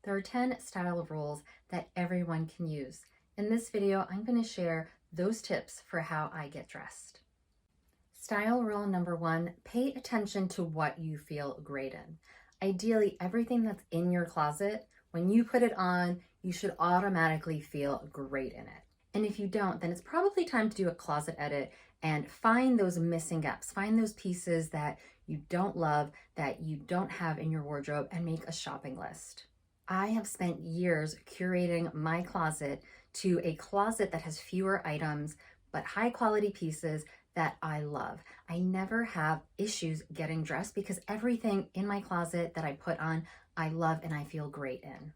There are 10 style rules that everyone can use. In this video, I'm going to share those tips for how I get dressed. Style rule number 1, pay attention to what you feel great in. Ideally, everything that's in your closet, when you put it on, you should automatically feel great in it. And if you don't, then it's probably time to do a closet edit and find those missing gaps, find those pieces that you don't love, that you don't have in your wardrobe, and make a shopping list. I have spent years curating my closet to a closet that has fewer items, but high quality pieces that I love. I never have issues getting dressed because everything in my closet that I put on, I love and I feel great in.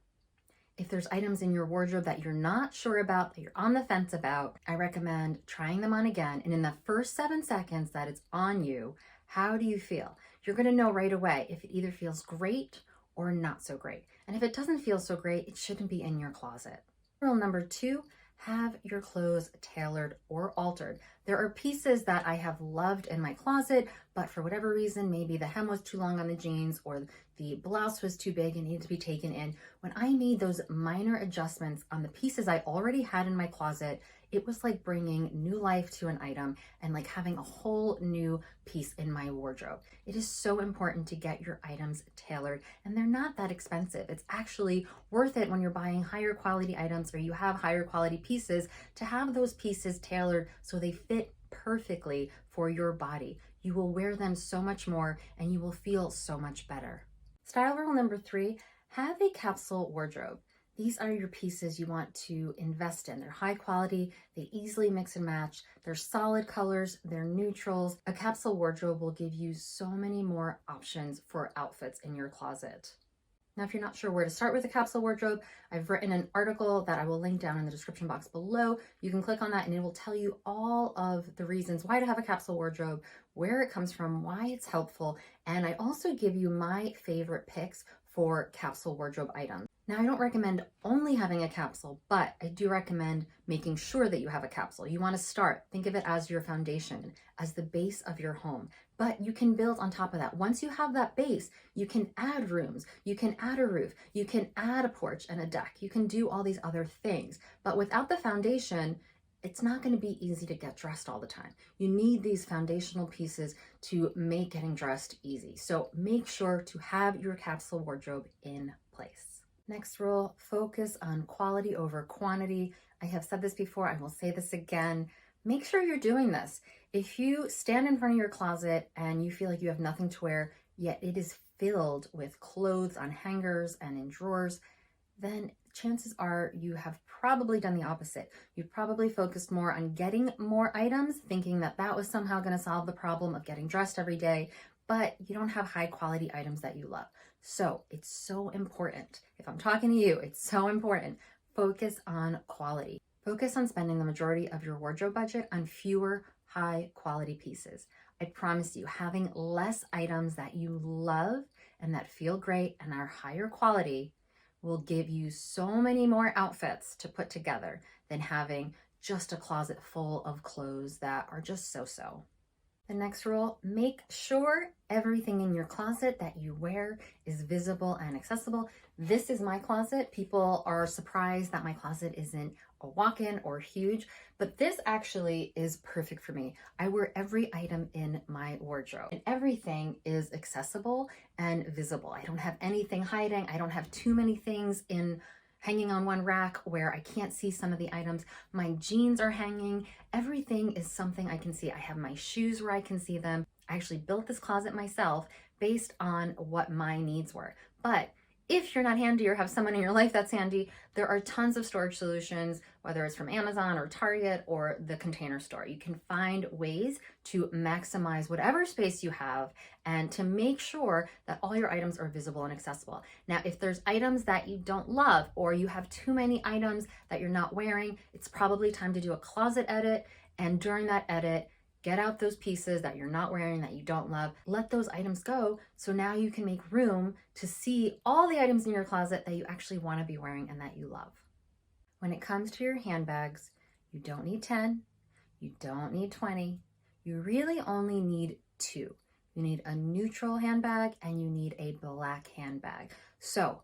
If there's items in your wardrobe that you're not sure about, that you're on the fence about, I recommend trying them on again. And in the first 7 seconds that it's on you, how do you feel? You're gonna know right away if it either feels great or not so great. And if it doesn't feel so great, it shouldn't be in your closet. Rule number 2, have your clothes tailored or altered. There are pieces that I have loved in my closet, but for whatever reason, maybe the hem was too long on the jeans or the blouse was too big and needed to be taken in. When I made those minor adjustments on the pieces I already had in my closet, it was like bringing new life to an item and like having a whole new piece in my wardrobe. It is so important to get your items tailored, and they're not that expensive. It's actually worth it when you're buying higher quality items or you have higher quality pieces to have those pieces tailored so they fit perfectly for your body. You will wear them so much more and you will feel so much better. Style rule number 3, have a capsule wardrobe. These are your pieces you want to invest in. They're high quality, they easily mix and match, they're solid colors, they're neutrals. A capsule wardrobe will give you so many more options for outfits in your closet. Now, if you're not sure where to start with a capsule wardrobe, I've written an article that I will link down in the description box below. You can click on that and it will tell you all of the reasons why to have a capsule wardrobe, where it comes from, why it's helpful, and I also give you my favorite picks for capsule wardrobe items. Now, I don't recommend only having a capsule, but I do recommend making sure that you have a capsule. You want to start, think of it as your foundation, as the base of your home, but you can build on top of that. Once you have that base, you can add rooms, you can add a roof, you can add a porch and a deck, you can do all these other things. But without the foundation, it's not going to be easy to get dressed all the time. You need these foundational pieces to make getting dressed easy. So make sure to have your capsule wardrobe in place. Next rule, focus on quality over quantity. I have said this before, I will say this again. Make sure you're doing this. If you stand in front of your closet and you feel like you have nothing to wear, yet it is filled with clothes on hangers and in drawers, then chances are you have probably done the opposite. You've probably focused more on getting more items, thinking that that was somehow going to solve the problem of getting dressed every day, but you don't have high quality items that you love. So it's so important. If I'm talking to you, it's so important. Focus on quality. Focus on spending the majority of your wardrobe budget on fewer high quality pieces. I promise you, having less items that you love and that feel great and are higher quality will give you so many more outfits to put together than having just a closet full of clothes that are just so-so. The next rule, make sure everything in your closet that you wear is visible and accessible. This is my closet. People are surprised that my closet isn't a walk-in or huge, but this actually is perfect for me. I wear every item in my wardrobe and everything is accessible and visible. I don't have anything hiding. I don't have too many things hanging on one rack where I can't see some of the items. My jeans are hanging. Everything is something I can see. I have my shoes where I can see them. I actually built this closet myself based on what my needs were. But if you're not handy or have someone in your life that's handy, there are tons of storage solutions, whether it's from Amazon or Target or the Container Store. You can find ways to maximize whatever space you have and to make sure that all your items are visible and accessible. Now, if there's items that you don't love or you have too many items that you're not wearing, it's probably time to do a closet edit. And during that edit, get out those pieces that you're not wearing, that you don't love. Let those items go so now you can make room to see all the items in your closet that you actually want to be wearing and that you love. When it comes to your handbags, you don't need 10, you don't need 20, you really only need 2. You need a neutral handbag and you need a black handbag. So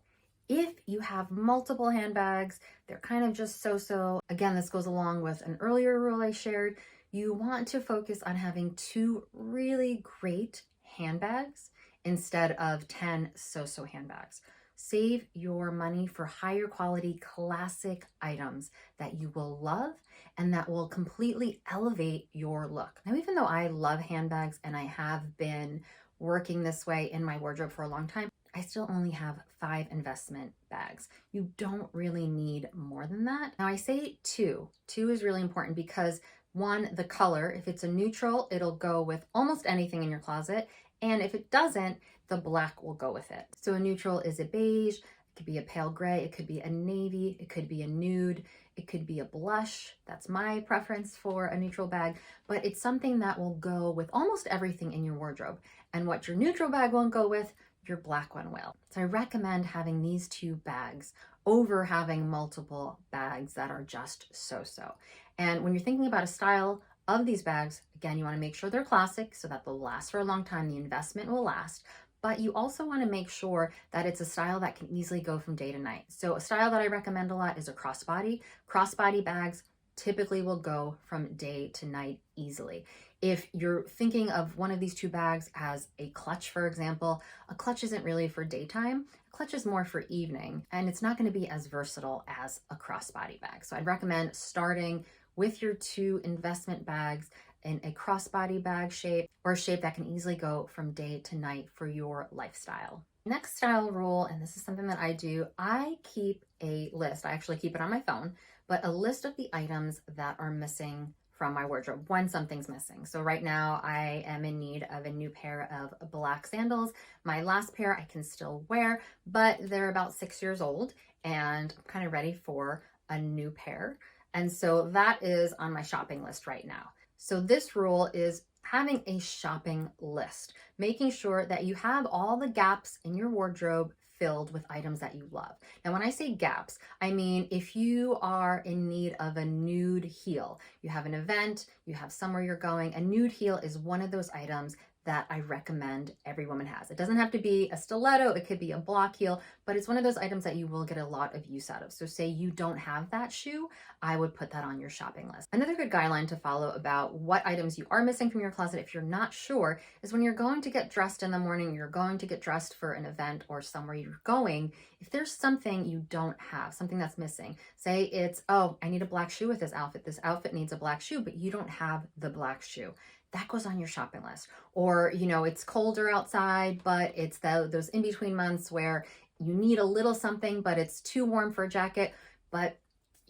If you have multiple handbags, they're kind of just so-so. Again, this goes along with an earlier rule I shared. You want to focus on having 2 really great handbags instead of 10 so-so handbags. Save your money for higher quality classic items that you will love and that will completely elevate your look. Now, even though I love handbags and I have been working this way in my wardrobe for a long time, I still only have 5 investment bags. You don't really need more than that. Now I say 2. 2 is really important because 1, the color, if it's a neutral, it'll go with almost anything in your closet. And if it doesn't, the black will go with it. So a neutral is a beige, it could be a pale gray, it could be a navy, it could be a nude, it could be a blush. That's my preference for a neutral bag, but it's something that will go with almost everything in your wardrobe. And what your neutral bag won't go with, your black one will. So I recommend having these 2 bags over having multiple bags that are just so-so. And when you're thinking about a style of these bags, again, you want to make sure they're classic so that they'll last for a long time, the investment will last, but you also want to make sure that it's a style that can easily go from day to night. So a style that I recommend a lot is a crossbody. Crossbody bags typically will go from day to night easily. If you're thinking of one of these 2 bags as a clutch, for example, a clutch isn't really for daytime. A clutch is more for evening, and it's not going to be as versatile as a crossbody bag. So I'd recommend starting with your 2 investment bags in a crossbody bag shape or a shape that can easily go from day to night for your lifestyle. Next style rule, and this is something that I do, I keep a list. I actually keep it on my phone, but a list of the items that are missing from my wardrobe when something's missing. So right now I am in need of a new pair of black sandals. My last pair I can still wear, but they're about 6 years old and I'm kind of ready for a new pair. And so that is on my shopping list right now. So this rule is having a shopping list, making sure that you have all the gaps in your wardrobe filled with items that you love. Now, when I say gaps, I mean if you are in need of a nude heel, you have an event, you have somewhere you're going, a nude heel is one of those items that I recommend every woman has. It doesn't have to be a stiletto, it could be a block heel, but it's one of those items that you will get a lot of use out of. So say you don't have that shoe, I would put that on your shopping list. Another good guideline to follow about what items you are missing from your closet if you're not sure is when you're going to get dressed in the morning, you're going to get dressed for an event or somewhere you're going, if there's something you don't have, something that's missing, say it's, oh, I need a black shoe with this outfit needs a black shoe, but you don't have the black shoe. That goes on your shopping list. Or, you know, it's colder outside, but it's those in-between months where you need a little something, but it's too warm for a jacket, but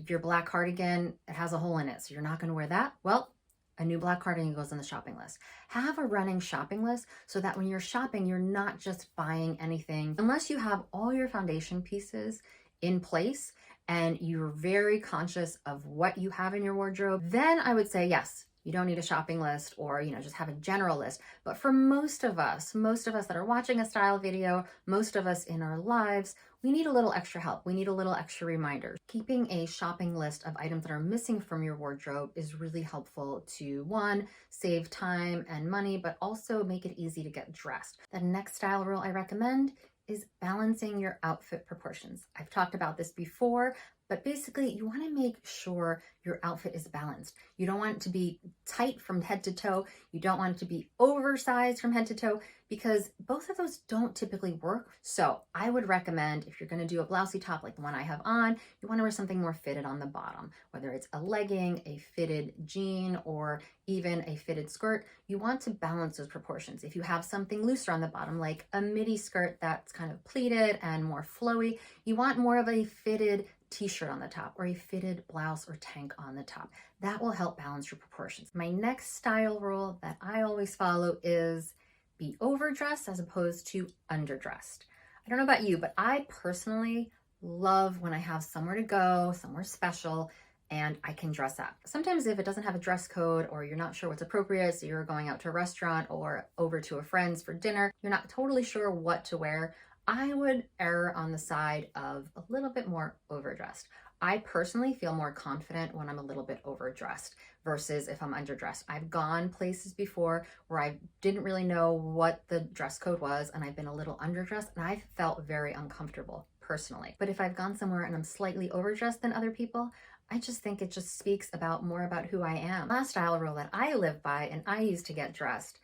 your black cardigan, it has a hole in it, so you're not going to wear that. Well, a new black cardigan goes on the shopping list. Have a running shopping list so that when you're shopping, you're not just buying anything. Unless you have all your foundation pieces in place and you're very conscious of what you have in your wardrobe, then I would say yes, you don't need a shopping list or, you know, just have a general list. But for most of us that are watching a style video, most of us in our lives, we need a little extra help. We need a little extra reminder. Keeping a shopping list of items that are missing from your wardrobe is really helpful to, 1, save time and money, but also make it easy to get dressed. The next style rule I recommend is balancing your outfit proportions. I've talked about this before, but basically you want to make sure your outfit is balanced. You don't want it to be tight from head to toe. You don't want it to be oversized from head to toe because both of those don't typically work. So I would recommend if you're going to do a blousey top like the one I have on, you want to wear something more fitted on the bottom, whether it's a legging, a fitted jean, or even a fitted skirt. You want to balance those proportions. If you have something looser on the bottom, like a midi skirt that's kind of pleated and more flowy, you want more of a fitted t-shirt on the top or a fitted blouse or tank on the top. That will help balance your proportions. My next style rule that I always follow is be overdressed as opposed to underdressed. I don't know about you, but I personally love when I have somewhere to go, somewhere special, and I can dress up. Sometimes if it doesn't have a dress code or you're not sure what's appropriate, so you're going out to a restaurant or over to a friend's for dinner, you're not totally sure what to wear, I would err on the side of a little bit more overdressed. I personally feel more confident when I'm a little bit overdressed versus if I'm underdressed. I've gone places before where I didn't really know what the dress code was and I've been a little underdressed and I felt very uncomfortable. personally. But if I've gone somewhere and I'm slightly overdressed than other people, I just think it just speaks more about who I am. Last style rule that I live by and I use to get dressed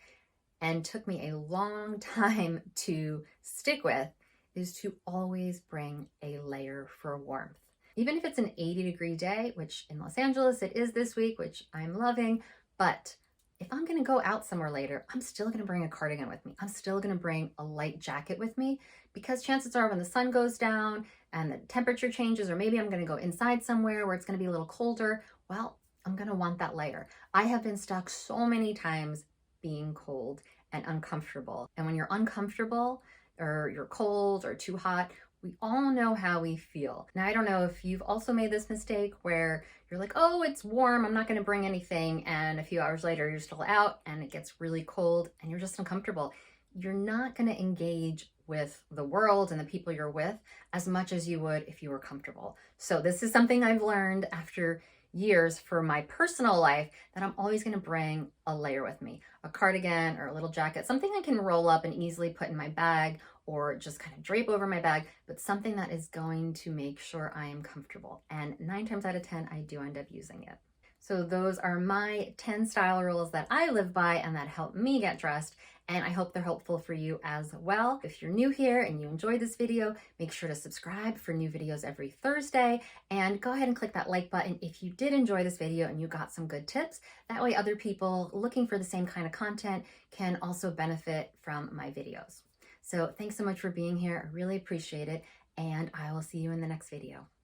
and took me a long time to stick with is to always bring a layer for warmth. Even if it's an 80-degree day, which in Los Angeles it is this week, which I'm loving, but if I'm gonna go out somewhere later, I'm still gonna bring a cardigan with me. I'm still gonna bring a light jacket with me, because chances are when the sun goes down and the temperature changes, or maybe I'm gonna go inside somewhere where it's gonna be a little colder, well, I'm gonna want that layer. I have been stuck so many times being cold and uncomfortable. And when you're uncomfortable or you're cold or too hot, we all know how we feel. Now, I don't know if you've also made this mistake where you're like, oh, it's warm, I'm not gonna bring anything. And a few hours later, you're still out and it gets really cold and you're just uncomfortable. You're not gonna engage with the world and the people you're with as much as you would if you were comfortable. So this is something I've learned after years for my personal life, that I'm always going to bring a layer with me, a cardigan or a little jacket, something I can roll up and easily put in my bag or just kind of drape over my bag, but something that is going to make sure I am comfortable. And 9 times out of 10, I do end up using it. So those are my 10 style rules that I live by and that help me get dressed. And I hope they're helpful for you as well. If you're new here and you enjoyed this video, make sure to subscribe for new videos every Thursday, and go ahead and click that like button if you did enjoy this video and you got some good tips. That way other people looking for the same kind of content can also benefit from my videos. So thanks so much for being here. I really appreciate it, and I will see you in the next video.